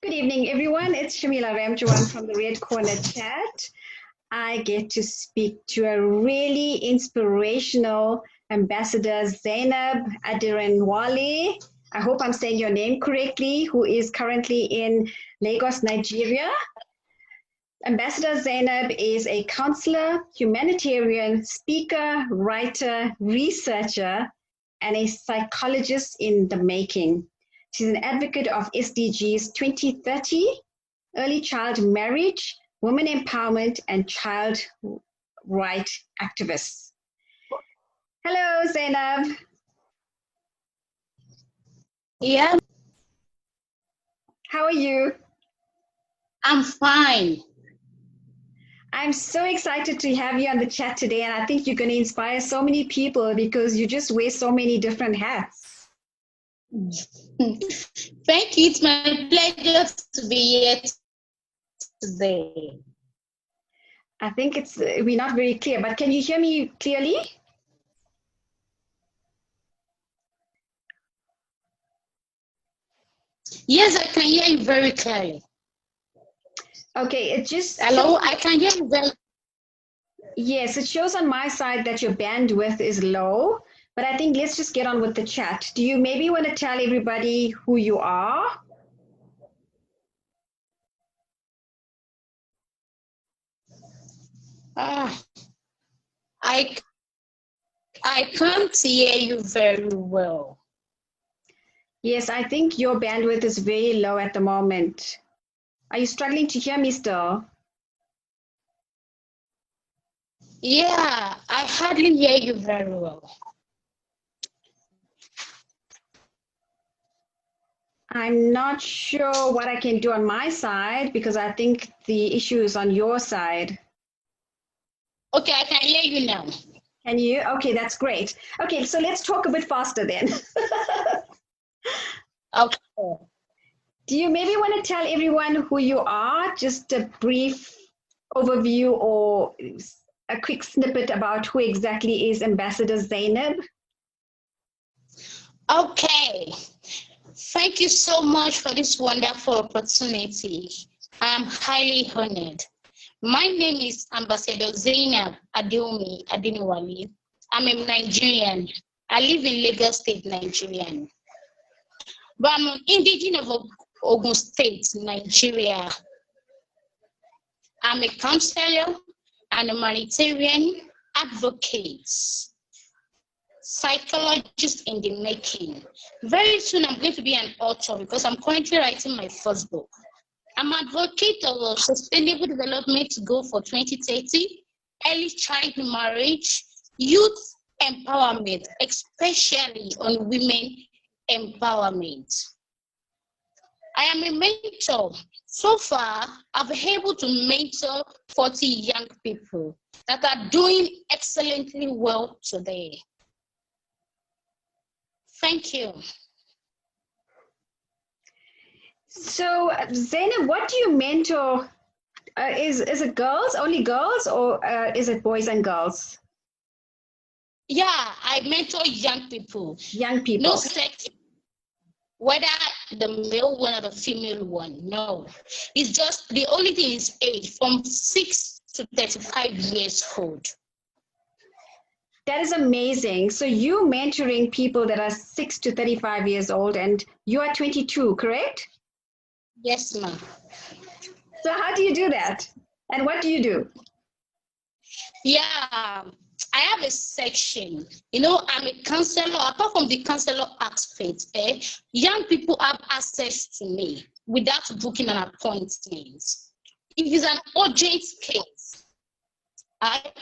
Good evening, everyone. It's Shamila Ramjawan from the Red Corner Chat. I get to speak to a really inspirational Ambassador Zainab Aderinwale. I hope I'm saying your name correctly, who is currently in Lagos, Nigeria. Ambassador Zainab is a counselor, humanitarian, speaker, writer, researcher, and a psychologist in the making. She's an advocate of SDGs 2030, early child marriage, women empowerment, and child rights activists. Hello, Zainab. Yeah. How are you? I'm fine. I'm so excited to have you on the chat today, and I think you're going to inspire so many people because you just wear so many different hats. Thank you. It's my pleasure to be here today. I think we're not very clear, but can you hear me clearly? Yes, I can hear you very clearly. Okay, it just... Hello, I can hear you very... Yes, it shows on my side that your bandwidth is low, but I think let's just get on with the chat. Do you maybe want to tell everybody who you are? I can't hear you very well. Yes, I think your bandwidth is very low at the moment. Are you struggling to hear me still? Yeah, I hardly hear you very well. I'm not sure what I can do on my side because I think the issue is on your side. Okay, I can hear you now. Can you? Okay, that's great. Okay, so let's talk a bit faster then. Okay. Do you maybe want to tell everyone who you are? Just a brief overview or a quick snippet about who exactly is Ambassador Zainab? Okay. Thank you so much for this wonderful opportunity. I am highly honored. My name is Ambassador Zainab Adewunmi Aderinwale. I'm a Nigerian. I live in Lagos State, Nigeria. But I'm an indigenous of Ogun State, Nigeria. I'm a counselor, an humanitarian advocate, psychologist in the making. Very soon I'm going to be an author because I'm currently writing my first book. I'm an advocate of sustainable development goal for 2030, early child marriage, youth empowerment, especially on women empowerment. I am a mentor. So far, I've been able to mentor 40 young people that are doing excellently well today. Thank you. So, Zainab, what do you mentor? Is it girls, only girls, or is it boys and girls? Yeah, I mentor young people. Young people. No sex, whether the male one or the female one, no. It's just, the only thing is age, from 6 to 35 years old. That is amazing. So you mentoring people that are 6 to 35 years old, and you are 22, correct? Yes, ma'am. So how do you do that? And what do you do? Yeah, I have a section. You know, I'm a counselor. Apart from the counselor aspect, young people have access to me without booking an appointment. If it's an urgent case,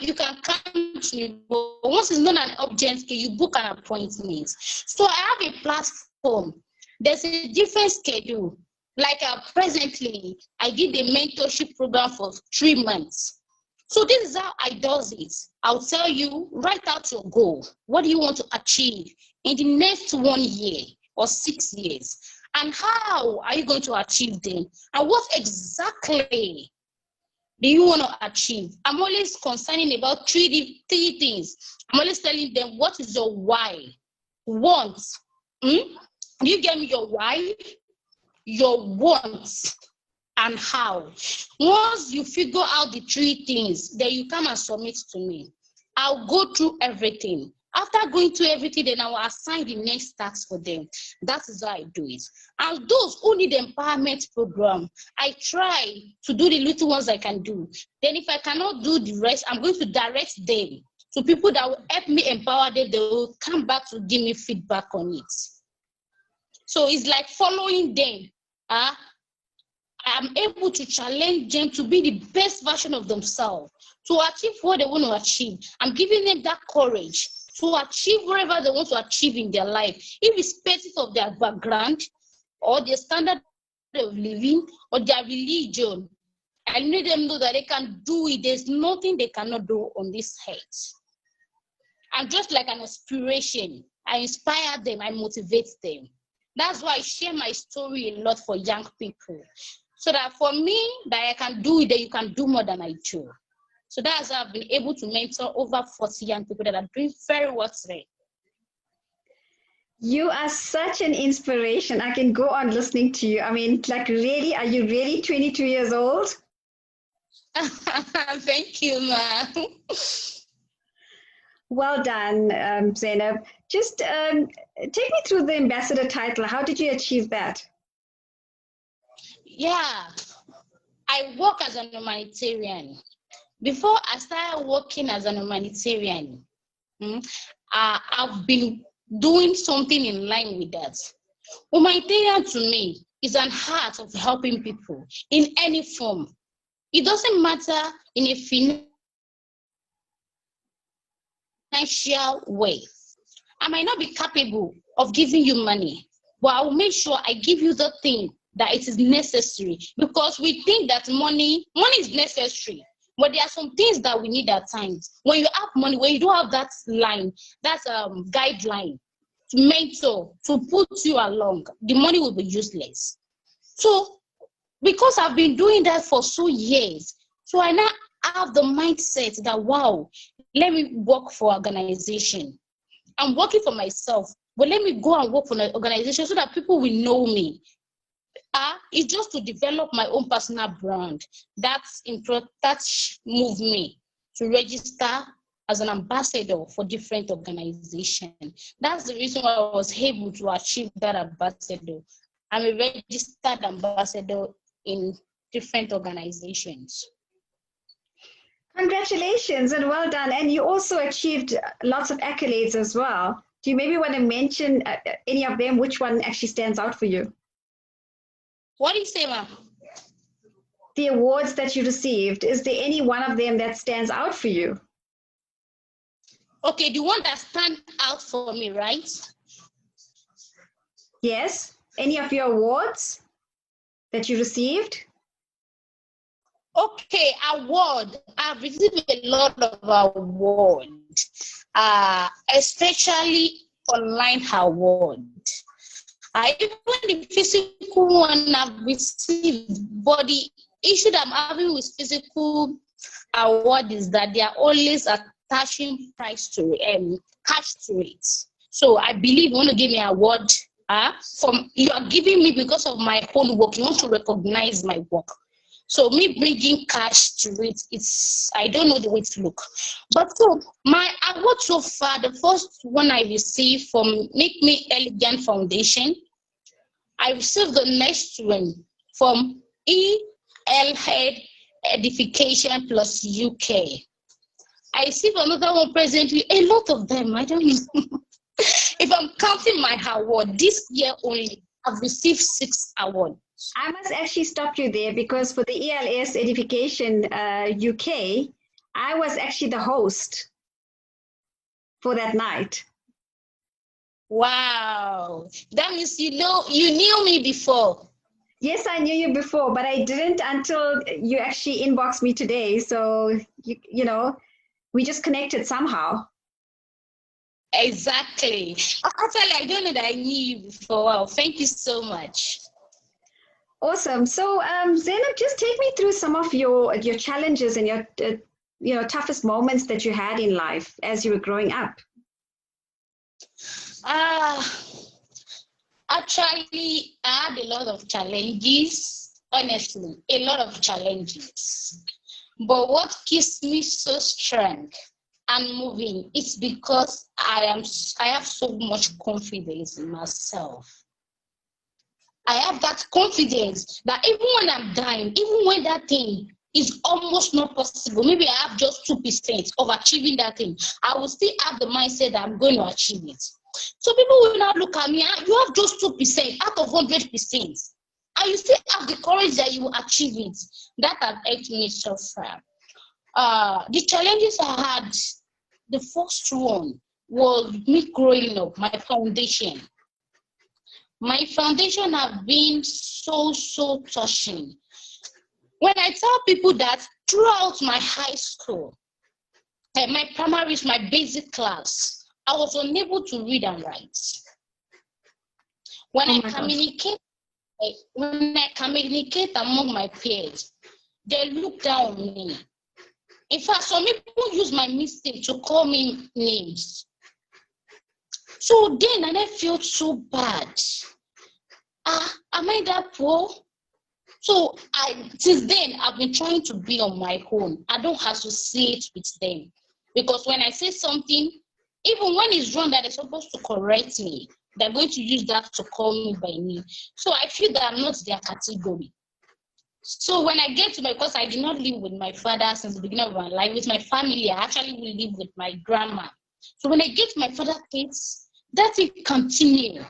you can come to me. But once it's not an urgent case, you book an appointment. So I have a platform. There's a different schedule. Like presently, I did a mentorship program for 3 months. So this is how I do it. I'll tell you, write out your goal. What do you want to achieve in the next 1 year or 6 years? And how are you going to achieve them? And what exactly do you want to achieve? I'm always concerning about three things. I'm always telling them, what is your why? Want. Do you get me your why? your wants and how. Once you figure out the 3 things, then you come and submit to me. I'll go through everything. After going through everything, then I will assign the next task for them. That is how I do it. And those who need empowerment program, I try to do the little ones I can do. Then if I cannot do the rest, I'm going to direct them to people that will help me empower them. They will come back to give me feedback on it. So it's like following them. I'm able to challenge them to be the best version of themselves, to achieve what they want to achieve. I'm giving them that courage to achieve whatever they want to achieve in their life, irrespective of their background or their standard of living or their religion. I need them to know that they can do it. There's nothing they cannot do on this earth. I'm just like an inspiration. I inspire them, I motivate them. That's why I share my story a lot for young people. So that for me, that I can do it, that you can do more than I do. So that's how I've been able to mentor over 40 young people that are doing very well today. You are such an inspiration. I can go on listening to you. I mean, like, really, are you really 22 years old? Thank you, ma. Well done, Zainab. Just take me through the ambassador title. How did you achieve that? Yeah, I work as an humanitarian. Before I started working as an humanitarian, I've been doing something in line with that. Humanitarian to me is an art of helping people in any form. It doesn't matter in a financial way. I might not be capable of giving you money, but I will make sure I give you the thing that it is necessary, because we think that money is necessary. But there are some things that we need at times. When you have money, when you don't have that line, that guideline to mentor, to put you along, the money will be useless. So, because I've been doing that for so years, so I now have the mindset that, wow, let me work for organization. I'm working for myself, but let me go and work for an organization so that people will know me. It's just to develop my own personal brand. That moved me to register as an ambassador for different organizations. That's the reason why I was able to achieve that ambassador. I'm a registered ambassador in different organizations. Congratulations and well done. And you also achieved lots of accolades as well. Do you maybe want to mention any of them? Which one actually stands out for you? What do you say, ma'am? The awards that you received, is there any one of them that stands out for you? Okay, the one that stands out for me, right? Yes. Any of your awards that you received? Okay, award. I've received a lot of awards, especially online awards. Even the physical one I've received, but the issue that I'm having with physical award is that they are always attaching price to cash to it. So I believe you want to give me an award. You are giving me because of my own work. You want to recognize my work. So me bringing cash to it, I don't know the way to look. But so my award so far, the first one I received from Make Me Elegant Foundation. I received the next one from EL Head Edification Plus UK. I received another one presently, a lot of them, I don't know. If I'm counting my award, this year only, I've received 6 awards. I must actually stop you there, because for the ELS Edification UK, I was actually the host for that night. Wow, that means you knew me before. Yes, I knew you before, but I didn't until you actually inboxed me today. So, you know, we just connected somehow. Exactly. Actually, I don't know that I knew you before. Wow, thank you so much. Awesome. So, Zainab, just take me through some of your challenges and your toughest moments that you had in life as you were growing up. Actually, I had a lot of challenges, honestly, a lot of challenges. But what keeps me so strong and moving is because I have so much confidence in myself. I have that confidence that even when I'm dying, even when that thing is almost not possible, maybe I have just 2% of achieving that thing, I will still have the mindset that I'm going to achieve it. So people will now look at me, you have just 2% out of 100%, and you still have the courage that you will achieve it. That has helped me so far. The challenges I had, the first one was me growing up, my foundation. My foundation have been so touching. When I tell people that throughout my high school, my primary is my basic class, I was unable to read and write. When I communicate among my peers, they look down on me. In fact, some people use my mistake to call me names. So then I felt so bad. Am I that poor? So since then, I've been trying to be on my own. I don't associate with them. Because when I say something, even when it's wrong that they're supposed to correct me, they're going to use that to call me by name. So I feel that I'm not their category. So when I get to because I did not live with my father since the beginning of my life, with my family, I actually will live with my grandma. So when I get to my father's kids, that will continue.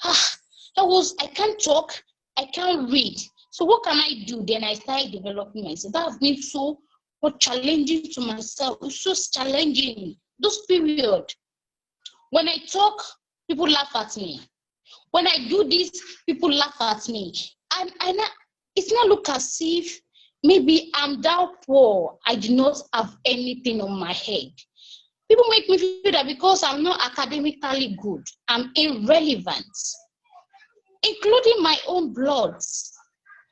I can't talk, I can't read. So what can I do? Then I started developing myself. That has been so challenging to myself. It's so challenging. Those period. When I talk, people laugh at me. When I do this, people laugh at me. And it's not look as if maybe I'm that poor. I do not have anything on my head. People make me feel that because I'm not academically good, I'm irrelevant, including my own blood.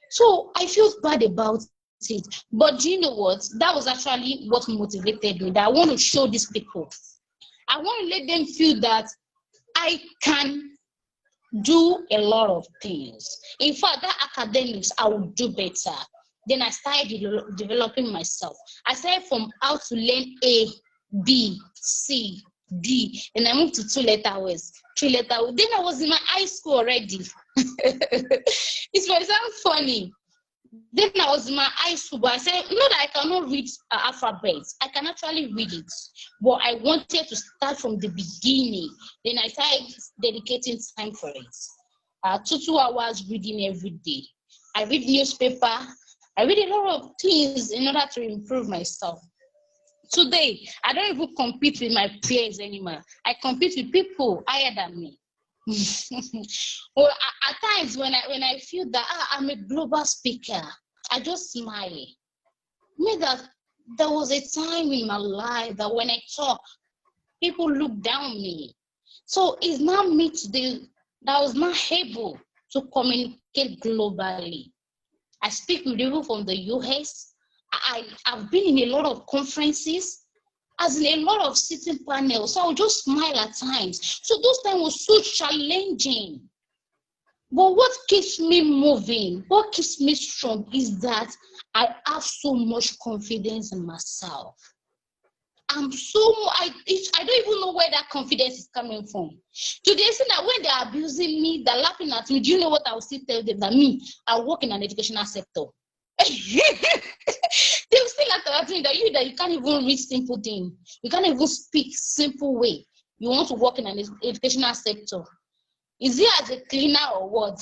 So I feel bad about it. But do you know what? That was actually what motivated me, that I want to show these people. I want to let them feel that I can do a lot of things. In fact, that academics, I will do better. Then I started developing myself. I started from how to learn A, B, C, D, and I moved to 2-letter words, 3-letter words. Then I was in my high school already. It might sound funny. Then I was in my high school, but I said, not that I cannot read alphabets. I can actually read it. But I wanted to start from the beginning. Then I started dedicating time for it. 2 hours reading every day. I read newspaper. I read a lot of things in order to improve myself. Today, I don't even compete with my peers anymore. I compete with people higher than me. Well, at times when I feel that I'm a global speaker, I just smile. Maybe that there was a time in my life that when I talk, people look down on me. So it's not me today that I was not able to communicate globally. I speak with people from the US. I've been in a lot of conferences, as in a lot of sitting panels. So I would just smile at times. So those times were so challenging. But what keeps me moving, what keeps me strong is that I have so much confidence in myself. I don't even know where that confidence is coming from. Today, see that when they're abusing me, they're laughing at me. Do you know what I will still tell them? That me, I work in an educational sector. They will still laugh at me that you can't even read simple things. You can't even speak simple way. You want to work in an educational sector. Is it as a cleaner or what?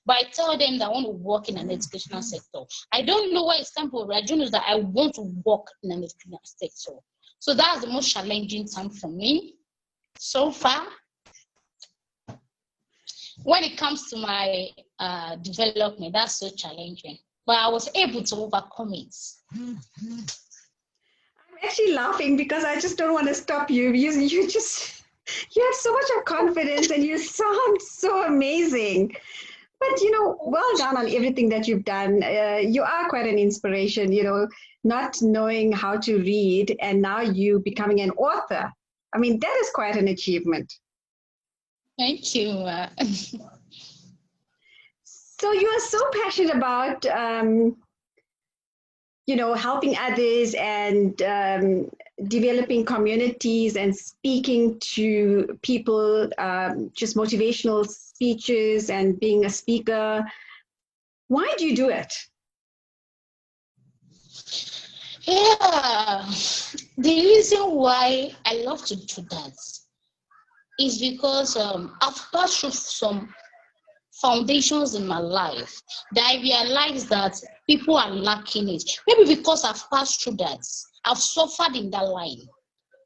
But I tell them that I want to work in an educational sector. I don't know why it's time for I just know that I want to work in an educational sector. So that's the most challenging time for me so far. When it comes to my development, that's so challenging. But I was able to overcome it. I'm actually laughing because I just don't want to stop you. You have so much of confidence and you sound so amazing. But, well done on everything that you've done. You are quite an inspiration, not knowing how to read and now you becoming an author. I mean, that is quite an achievement. Thank you. So you are so passionate about, helping others and developing communities and speaking to people, just motivational speeches and being a speaker. Why do you do it? Yeah, the reason why I love to do that is because I've passed through some foundations in my life that I realized that people are lacking it. Maybe because I've passed through that, I've suffered in that line.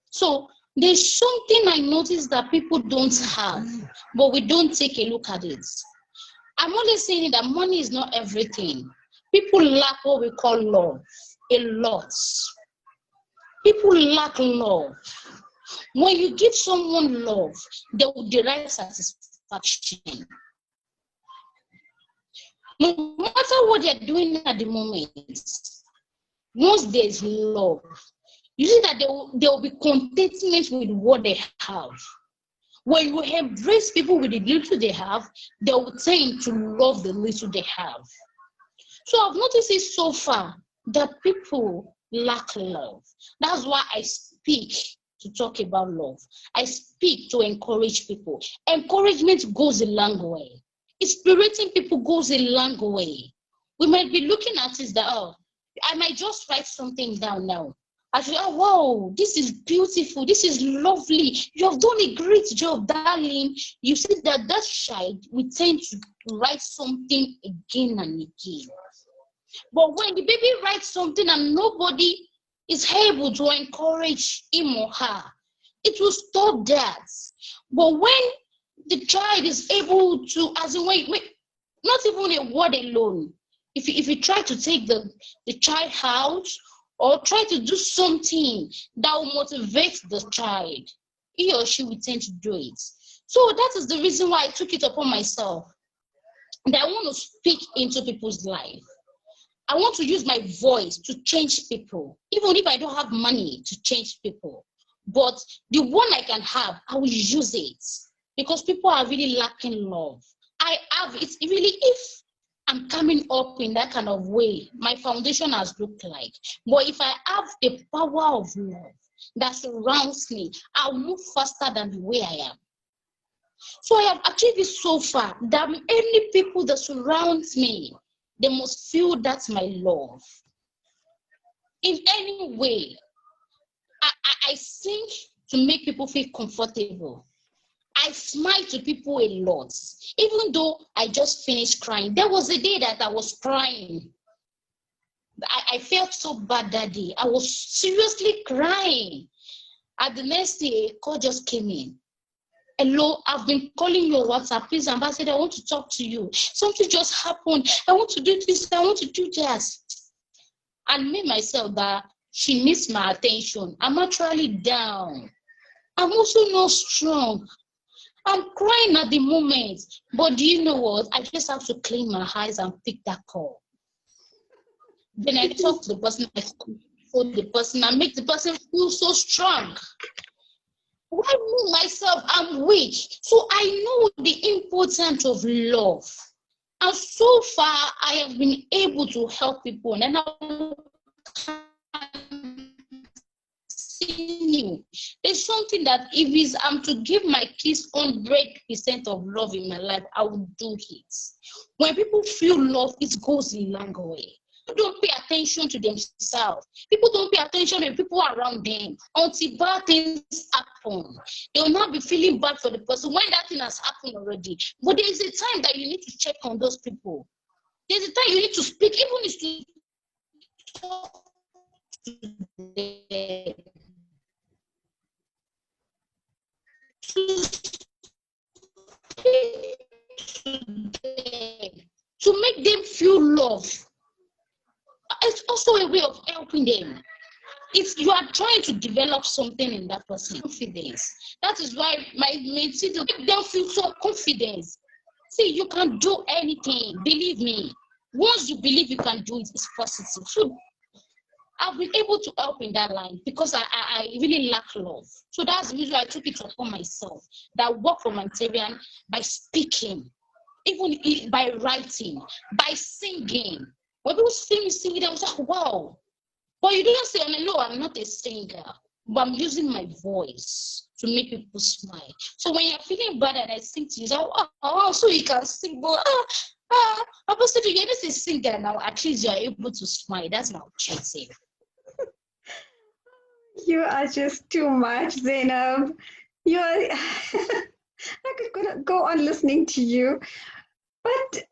So there's something I noticed that people don't have, but we don't take a look at it. I'm only saying that money is not everything. People lack what we call love a lot. People lack love. When you give someone love, they will derive satisfaction. No matter what they're doing at the moment, once there's love, you see that there will be contentment with what they have. When you embrace people with the little they have, they will tend to love the little they have. So I've noticed it so far that people lack love. That's why I speak to talk about love. I speak to encourage people. Encouragement goes a long way. Inspirating people goes a long way. We might be looking at it that, oh, I might just write something down now. I feel, oh, wow, this is beautiful. This is lovely. You have done a great job, darling. You see that child, we tend to write something again and again. But when the baby writes something and nobody is able to encourage him or her, it will stop that. But when the child is able to, as in, wait, not even a word alone. If you try to take the child out or try to do something that will motivate the child, he or she will tend to do it. So that is the reason why I took it upon myself that I want to speak into people's life. I want to use my voice to change people, even if I don't have money to change people. But the one I can have, I will use it because people are really lacking love. I have it really, if I'm coming up in that kind of way, my foundation has looked like. But if I have the power of love that surrounds me, I'll move faster than the way I am. So I have achieved it so far that any people that surround me, they must feel that's my love. In any way, I sing to make people feel comfortable. I smile to people a lot, even though I just finished crying. There was a day that I was crying. I felt so bad that day. I was seriously crying. At the next day, a call just came in. Hello, I've been calling your WhatsApp. Please, Ambassador, I want to talk to you. Something just happened. I want to do this. I want to do that. And me, myself, that she needs my attention. I'm actually down. I'm also not strong. I'm crying at the moment. But do you know what? I just have to clean my eyes and pick that call. Then I talk to the person, I hold the person, and make the person feel so strong. Why me myself, I'm weak. So I know the importance of love. And so far, I have been able to help people. And I continue. There's something that if I'm to give my kids 100% of love in my life, I will do it. When people feel love, it goes a long way. People don't pay attention to themselves. People don't pay attention to people around them until bad things happen. They will not be feeling bad for the person when that thing has happened already. But there is a time that you need to check on those people. There's a time you need to speak, even if to talk to them. To make them feel love. It's also a way of helping them. You are trying to develop something in that person, confidence. That is why my mentee to make them feel so confident. See, you can do anything. Believe me. Once you believe you can do it, it's positive. So I've been able to help in that line because I really lack love. So that's the reason I took it upon myself that work humanitarian by speaking, even by writing, by singing. When people see me singing, I was like, wow. But you don't say, no, I'm not a singer, but I'm using my voice to make people smile. So when you're feeling bad and I sing to you, say, oh, so you can sing, but Ambassador, you're just a singer now. At least you're able to smile. That's my objective. You are just too much, Zainab. You are. I could go on listening to you, but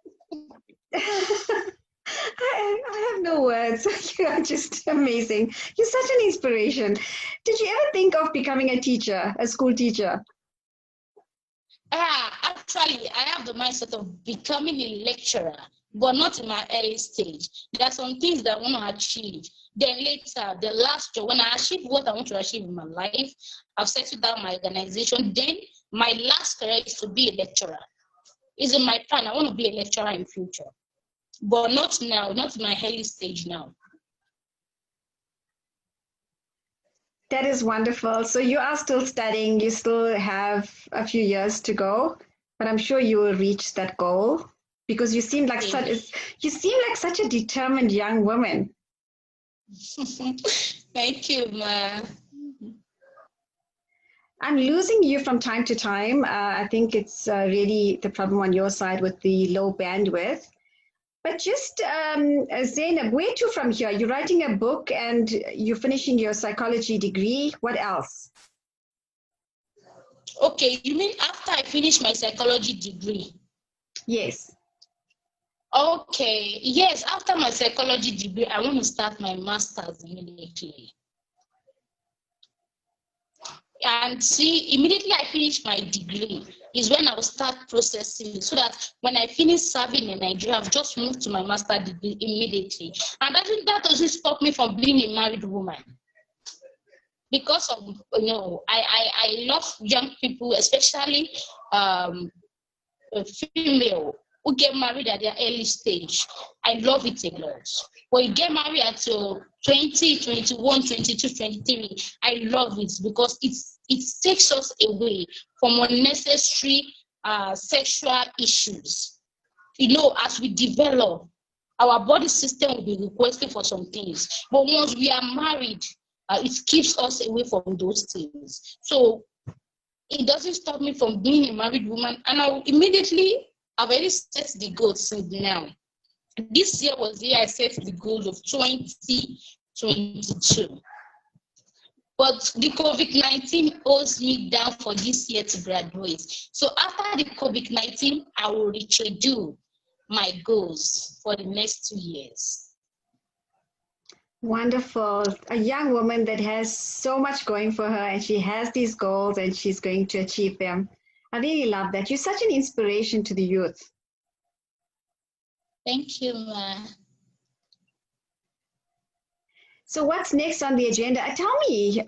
I have no words. You are just amazing. You're such an inspiration. Did you ever think of becoming a teacher, a school teacher? Actually, I have the mindset of becoming a lecturer, but not in my early stage. There are some things that I want to achieve. Then later, the last job, when I achieve what I want to achieve in my life, I've settled down my organization. Then my last career is to be a lecturer. It's in my plan. I want to be a lecturer in future, but not now, not in my early stage now. That is wonderful. So you are still studying. You still have a few years to go, but I'm sure you will reach that goal because you seem like such a determined young woman. Thank you, ma. I'm losing you from time to time. I think it's really the problem on your side with the low bandwidth. But just, Zainab, where to from here? You're writing a book and you're finishing your psychology degree. What else? Okay, you mean after I finish my psychology degree? Yes. Okay, yes, after my psychology degree, I want to start my master's immediately. And see, immediately I finish my degree is when I will start processing, so that when I finish serving in Nigeria, I've just moved to my master's degree immediately. And that doesn't stop me from being a married woman. Because of, I love young people, especially female who get married at their early stage. I love it a lot. When you get married at 20, 21, 22, 23, I love it because it takes us away from unnecessary sexual issues. As we develop, our body system will be requesting for some things. But once we are married, it keeps us away from those things. So it doesn't stop me from being a married woman. And I've already set the goals since now. This year was the year I set the goals of 2022. But the COVID-19 holds me down for this year to graduate. So after the COVID-19, I will reschedule my goals for the next 2 years. Wonderful. A young woman that has so much going for her and she has these goals and she's going to achieve them. I really love that. You're such an inspiration to the youth. Thank you, Ma. So what's next on the agenda? Tell me,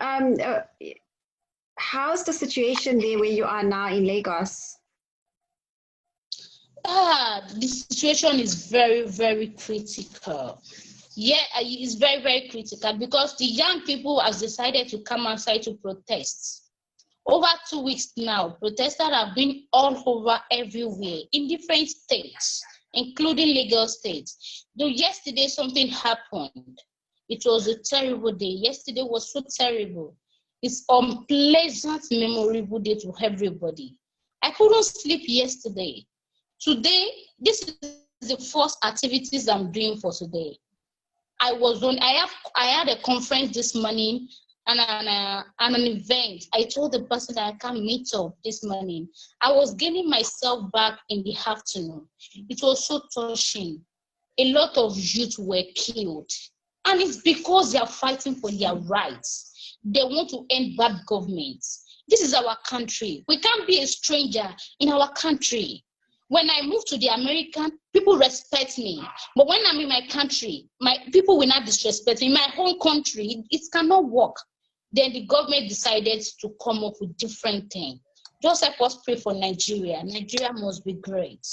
how's the situation there where you are now in Lagos? The situation is very, very critical. Yeah, it's very, very critical because the young people have decided to come outside to protest. Over 2 weeks now, protesters have been all over everywhere in different states, including Lagos State. Though yesterday something happened. It was a terrible day. Yesterday was so terrible. It's unpleasant, memorable day to everybody. I couldn't sleep yesterday. Today, this is the first activities I'm doing for today. I had a conference this morning and an event. I told the person that I can't meet up this morning. I was getting myself back in the afternoon. It was so touching. A lot of youth were killed. And it's because they are fighting for their rights. They want to end bad government. This is our country. We can't be a stranger in our country. When I move to the American, people respect me. But when I'm in my country, my people will not disrespect me. In my home country, it cannot work. Then the government decided to come up with different things. Just help us pray for Nigeria. Nigeria must be great.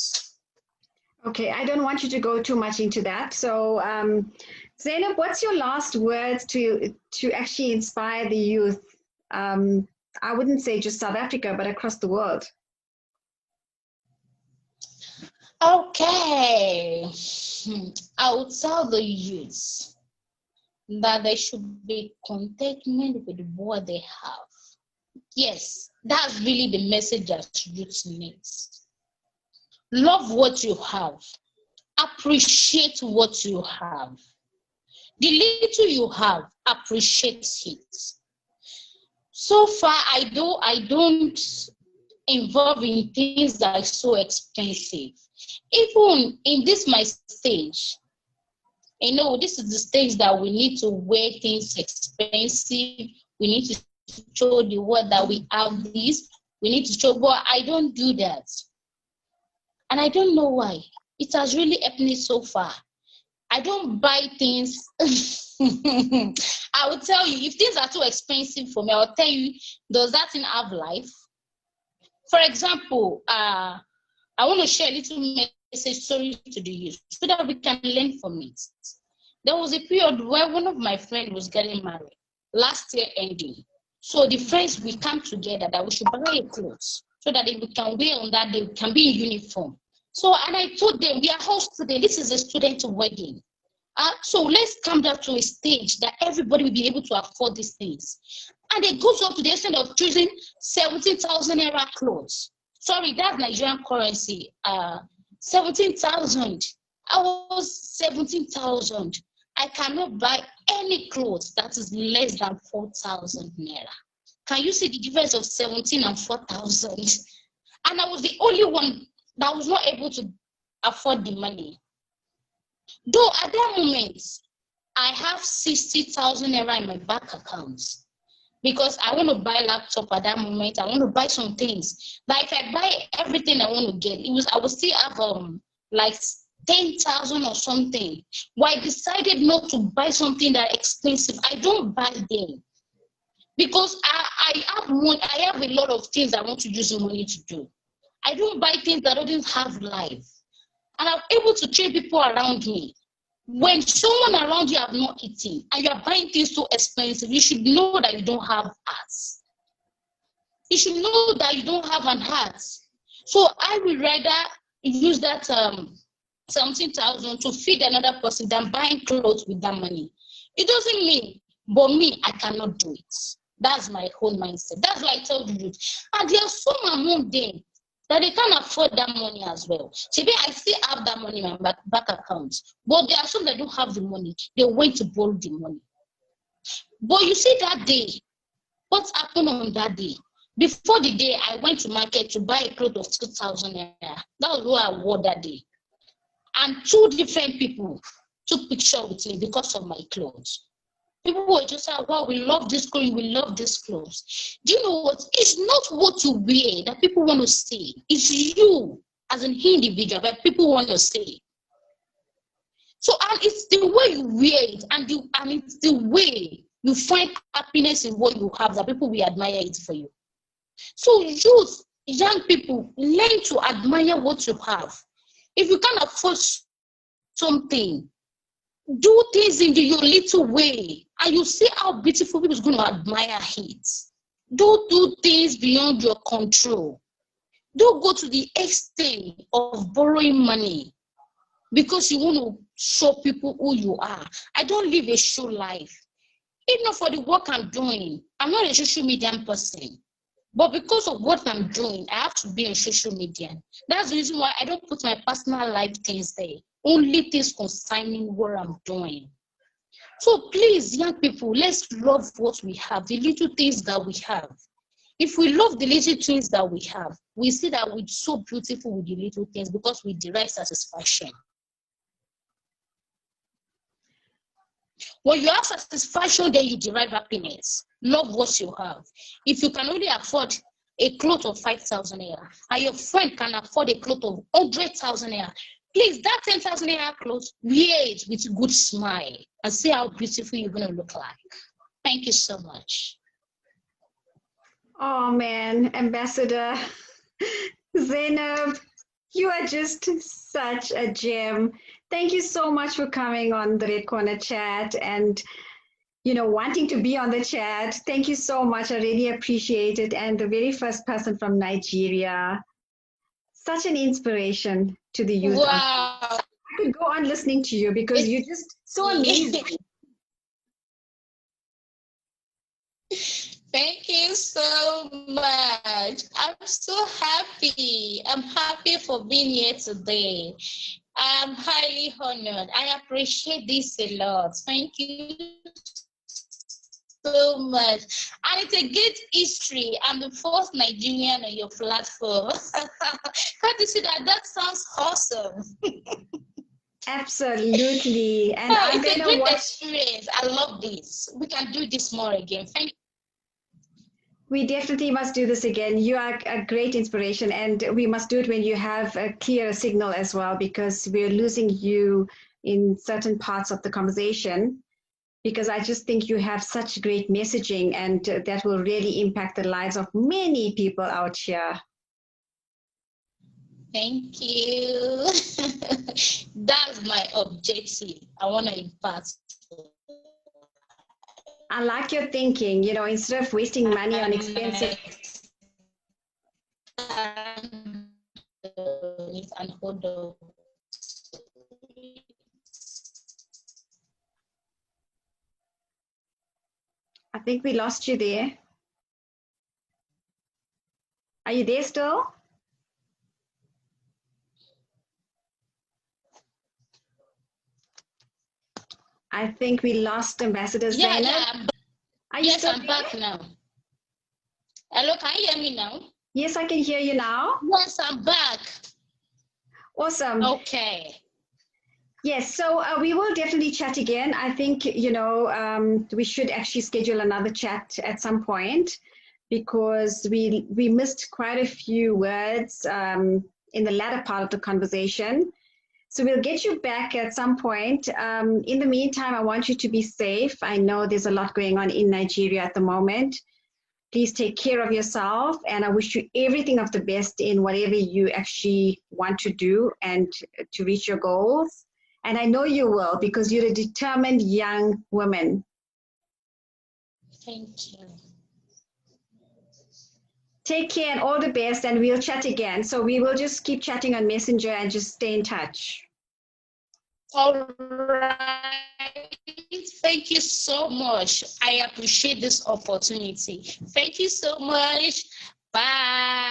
Okay, I don't want you to go too much into that. So, Zainab, what's your last words to actually inspire the youth? I wouldn't say just South Africa, but across the world. Okay, I would tell the youth that they should be contentment with what they have. Yes, that's really the message that youth needs. Love what you have. Appreciate what you have. The little you have, appreciate it. So far, I don't involve in things that are so expensive. Even in this my stage, this is the stage that we need to wear things expensive. We need to show the world that we have this. We need to show, but I don't do that. And I don't know why. It has really helped me so far. I don't buy things. I will tell you, if things are too expensive for me, I'll tell you, does that thing have life? For example, I want to share a little message story to the youth so that we can learn from it. There was a period where one of my friends was getting married, last year ending. So the friends, we come together that we should buy a clothes so that we can wear on that day, we can be in uniform. So, and I told them, we are all students, this is a student wedding. So let's come down to a stage that everybody will be able to afford these things. And it goes up to the extent of choosing 17,000 naira clothes. Sorry, that's Nigerian currency. 17,000. I was 17,000. I cannot buy any clothes that is less than 4,000 naira. Can you see the difference of 17 and 4,000? And I was the only one that was not able to afford the money. Though at that moment, I have 60,000 naira in my bank account because I want to buy a laptop at that moment. I want to buy some things. But if I buy everything I want to get, I will still have like 10,000 or something. But I decided not to buy something that expensive. I don't buy them because I have money. I have a lot of things I want to use the money to do. I don't buy things that don't have life. And I'm able to train people around me. When someone around you have not eaten and you are buying things so expensive, you should know that you don't have hearts. You should know that you don't have an heart. So I would rather use that 17,000 to feed another person than buying clothes with that money. It doesn't mean, but me, I cannot do it. That's my whole mindset. That's why I tell you. And there are some among them that they can't afford that money as well. Maybe I still have that money in my bank account, but there are some that don't have the money. They went to borrow the money. But you see that day, what happened on that day? Before the day, I went to market to buy a cloth of 2,000 naira. That was what I wore that day. And two different people took picture with me because of my clothes. People were just saying, wow, we love this clothes, we love this clothes. Do you know what? It's not what you wear that people want to see. It's you as an individual that people want to see. So, and it's the way you wear it, and it's the way you find happiness in what you have that people will admire it for you. So, youth, young people, learn to admire what you have. If you can't afford something, do things in your little way, and you see how beautiful people is going to admire it. Don't do things beyond your control. Don't go to the extent of borrowing money because you want to show people who you are. I don't live a show life. Even for the work I'm doing, I'm not a social media person. But because of what I'm doing, I have to be on social media. That's the reason why I don't put my personal life things there. Only things concerning what I'm doing. So please, young people, let's love what we have, the little things that we have. If we love the little things that we have, we see that we're so beautiful with the little things because we derive satisfaction. When you have satisfaction, then you derive happiness. Love what you have. If you can only afford a cloth of 5,000 naira, and your friend can afford a cloth of 100,000 naira, please, that 10,000 naira clothes, wear it with a good smile and see how beautiful you're going to look like. Thank you so much. Oh man, Ambassador Zainab, You are just such a gem. Thank you so much for coming on the Red Corner chat and wanting to be on the chat. Thank you so much. I really appreciate it. And the very first person from Nigeria, such an inspiration to the youth. Wow. I could go on listening to you because you're just so amazing. Thank you so much. I'm so happy. I'm happy for being here today. I'm highly honored. I appreciate this a lot. Thank you so much. And it's a good history. I'm the first Nigerian on your platform. Can't you see that? That sounds awesome. Absolutely. And I'm it's a going to great experience. I love this. We can do this more again. Thank you. We definitely must do this again. You are a great inspiration, and we must do it when you have a clear signal as well, because we're losing you in certain parts of the conversation. Because I just think you have such great messaging, and that will really impact the lives of many people out here. Thank you. That's my objective. I want to impact. I like your thinking, instead of wasting money on expensive. And hold on. I think we lost you there. Are you there still? I think we lost Ambassador Zainab. Yeah. Yes, I'm back now. Hello, can you hear me now? Yes, I can hear you now. Yes, I'm back. Awesome. Okay. Yes, so we will definitely chat again. I think, we should actually schedule another chat at some point, because we missed quite a few words in the latter part of the conversation. So we'll get you back at some point. In the meantime, I want you to be safe. I know there's a lot going on in Nigeria at the moment. Please take care of yourself, and I wish you everything of the best in whatever you actually want to do and to reach your goals. And I know you will, because you're a determined young woman. Thank you. Take care and all the best, and we'll chat again. So we will just keep chatting on Messenger and just stay in touch. All right. Thank you so much. I appreciate this opportunity. Thank you so much. Bye.